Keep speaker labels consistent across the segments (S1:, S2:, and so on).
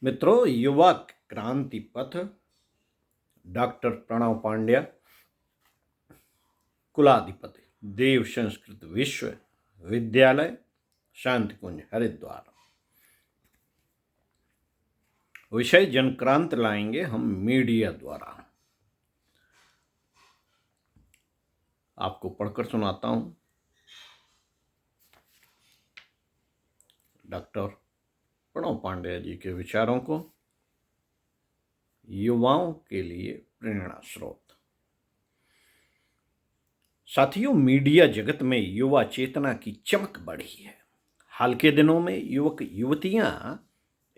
S1: मित्रों, युवा क्रांति पथ डॉक्टर प्रणव पांड्या, कुलाधिपति, देव संस्कृत विश्वविद्यालय, शांतिकुंज, हरिद्वार। विषय जनक्रांत लाएंगे हम मीडिया द्वारा। आपको पढ़कर सुनाता हूं डॉक्टर प्रणव पांड्या जी के विचारों को। युवाओं के लिए प्रेरणा स्रोत। साथियों, मीडिया जगत में युवा चेतना की चमक बढ़ी है। हाल के दिनों में युवक युवतियां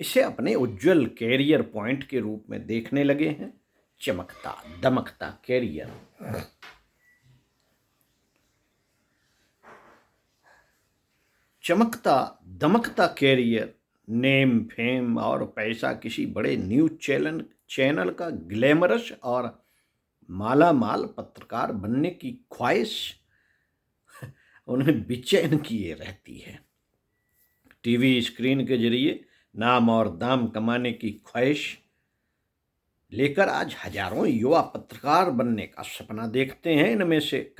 S1: इसे अपने उज्जवल कैरियर पॉइंट के रूप में देखने लगे हैं। चमकता दमकता कैरियर। चमकता दमकता कैरियर, नेम फेम और पैसा किसी बड़े न्यूज चैनल का ग्लैमरस और मालामाल पत्रकार बनने की ख्वाहिश उन्हें बेचैन किए रहती है। टीवी स्क्रीन के जरिए नाम और दाम कमाने की ख्वाहिश लेकर आज हजारों युवा पत्रकार बनने का सपना देखते हैं। इनमें से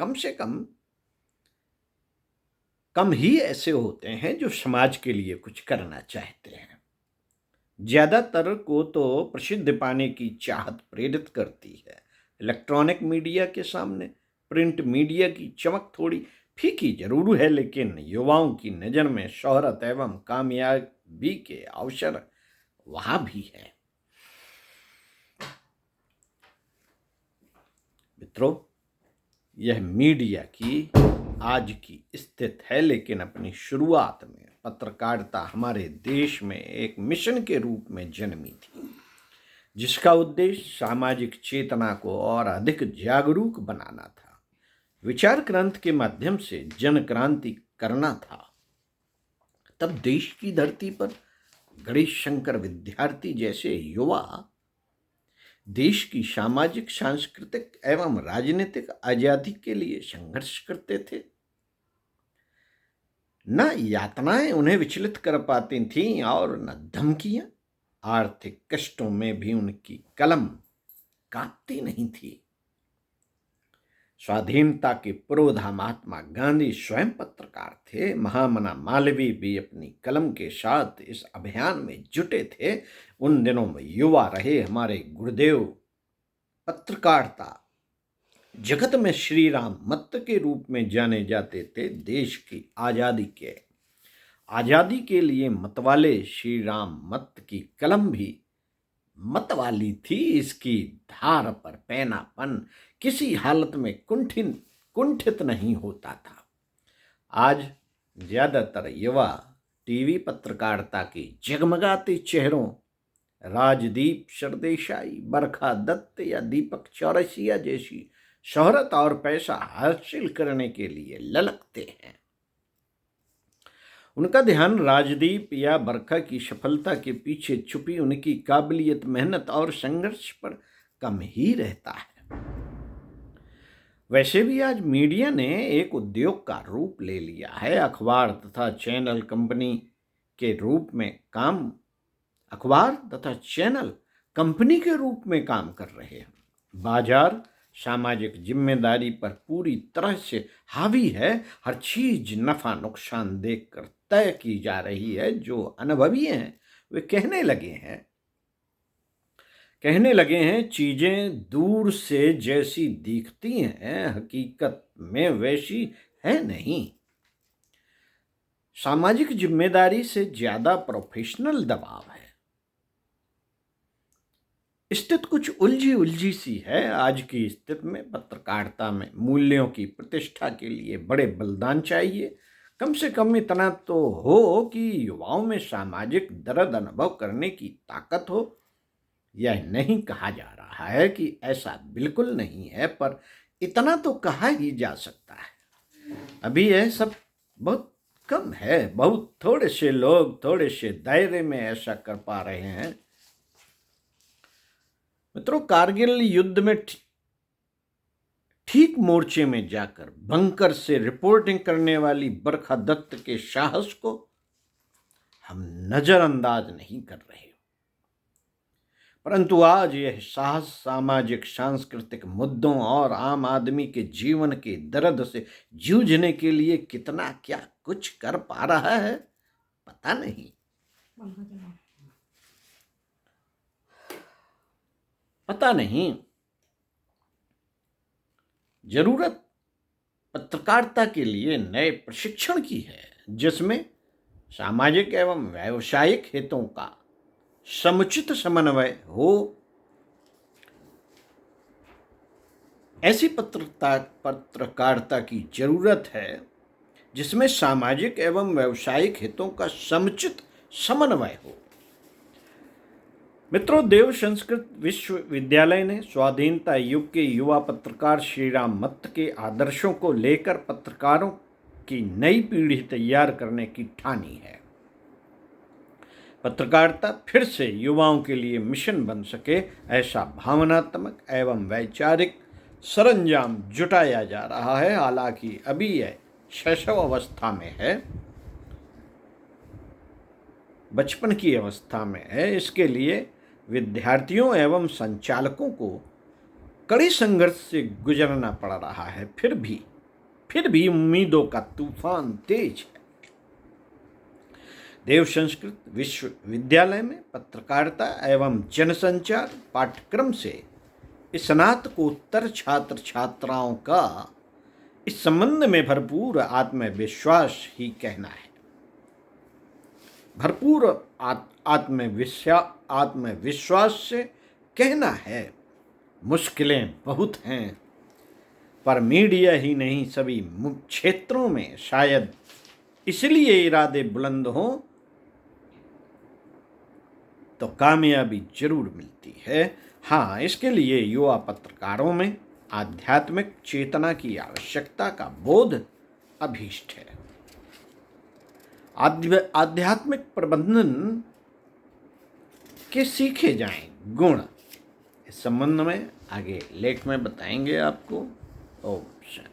S1: कम ही ऐसे होते हैं जो समाज के लिए कुछ करना चाहते हैं। ज्यादातर को तो प्रसिद्ध पाने की चाहत प्रेरित करती है। इलेक्ट्रॉनिक मीडिया के सामने प्रिंट मीडिया की चमक थोड़ी फीकी जरूर है, लेकिन युवाओं की नज़र में शोहरत एवं कामयाबी के अवसर वहां भी है। मित्रों, यह मीडिया की आज की स्थिति है, लेकिन अपनी शुरुआत में पत्रकारिता हमारे देश में एक मिशन के रूप में जन्मी थी, जिसका उद्देश्य सामाजिक चेतना को और अधिक जागरूक बनाना था, विचार क्रांति के माध्यम से जन क्रांति करना था। तब देश की धरती पर गणेश शंकर विद्यार्थी जैसे युवा देश की सामाजिक, सांस्कृतिक एवं राजनीतिक आजादी के लिए संघर्ष करते थे। न यातनाएं उन्हें विचलित कर पाती थीं और न धमकियां। आर्थिक कष्टों में भी उनकी कलम कांपती नहीं थी। स्वाधीनता के पुरोधा महात्मा गांधी स्वयं पत्रकार थे। महामना मालवीय भी अपनी कलम के साथ इस अभियान में जुटे थे। उन दिनों में युवा रहे हमारे गुरुदेव पत्रकारिता जगत में श्री राम मत के रूप में जाने जाते थे। देश की आजादी के लिए मतवाले श्री राम मत की कलम भी मतवाली थी। इसकी धार पर पैनापन किसी हालत में कुंठित नहीं होता था। आज ज्यादातर युवा टीवी पत्रकारिता के जगमगाते चेहरों राजदीप सरदेसाई, बरखा दत्त या दीपक चौरसिया जैसी शोहरत और पैसा हासिल करने के लिए ललकते हैं। उनका ध्यान राजदीप या बरखा की सफलता के पीछे छुपी उनकी काबिलियत, मेहनत और संघर्ष पर कम ही रहता है। वैसे भी आज मीडिया ने एक उद्योग का रूप ले लिया है। अखबार तथा चैनल कंपनी के रूप में काम कर रहे हैं। बाजार सामाजिक जिम्मेदारी पर पूरी तरह से हावी है। हर चीज नफा नुकसान देखकर तय की जा रही है। जो अनुभवी हैं वे कहने लगे हैं चीजें दूर से जैसी दिखती हैं, हकीकत में वैसी है नहीं। सामाजिक जिम्मेदारी से ज्यादा प्रोफेशनल दबाव है। स्थिति कुछ उलझी सी है। आज की स्थिति में पत्रकारिता में मूल्यों की प्रतिष्ठा के लिए बड़े बलिदान चाहिए। कम से कम इतना तो हो कि युवाओं में सामाजिक दर्द अनुभव करने की ताकत हो। यह नहीं कहा जा रहा है कि ऐसा बिल्कुल नहीं है, पर इतना तो कहा ही जा सकता है। अभी यह सब बहुत कम है। बहुत थोड़े से लोग थोड़े से दायरे में ऐसा कर पा रहे हैं। मित्रों, कारगिल युद्ध में ठीक मोर्चे में जाकर बंकर से रिपोर्टिंग करने वाली बरखा दत्त के साहस को हम नजरअंदाज नहीं कर रहे। परंतु आज यह साहस सामाजिक सांस्कृतिक मुद्दों और आम आदमी के जीवन के दर्द से जूझने के लिए कितना क्या कुछ कर पा रहा है पता नहीं। पता नहीं। जरूरत पत्रकारिता के लिए नए प्रशिक्षण की है, जिसमें सामाजिक एवं व्यावसायिक हितों का समुचित समन्वय हो। ऐसी पत्रकारिता की जरूरत है जिसमें सामाजिक एवं व्यावसायिक हितों का समुचित समन्वय हो। मित्रों, देव संस्कृत विश्वविद्यालय ने स्वाधीनता युग के युवा पत्रकार श्रीराम मत्त के आदर्शों को लेकर पत्रकारों की नई पीढ़ी तैयार करने की ठानी है। पत्रकारिता फिर से युवाओं के लिए मिशन बन सके, ऐसा भावनात्मक एवं वैचारिक सरंजाम जुटाया जा रहा है। हालांकि अभी यह शैशव अवस्था में है, बचपन की अवस्था में है। इसके लिए विद्यार्थियों एवं संचालकों को कड़ी संघर्ष से गुजरना पड़ रहा है। फिर भी उम्मीदों का तूफान तेज है। देव संस्कृत विश्वविद्यालय में पत्रकारिता एवं जनसंचार पाठ्यक्रम से स्नातकोत्तर छात्र छात्राओं का इस संबंध में भरपूर आत्मविश्वास ही कहना है। भरपूर आत्मविश्वास से कहना है। मुश्किलें बहुत हैं, पर मीडिया ही नहीं सभी क्षेत्रों में शायद इसलिए इरादे बुलंद हों तो कामयाबी जरूर मिलती है। हाँ, इसके लिए युवा पत्रकारों में आध्यात्मिक चेतना की आवश्यकता का बोध अभीष्ट है। आध्यात्मिक प्रबंधन के सीखे जाएं गुण, इस संबंध में आगे लेख में बताएंगे आपको। ओम शांति।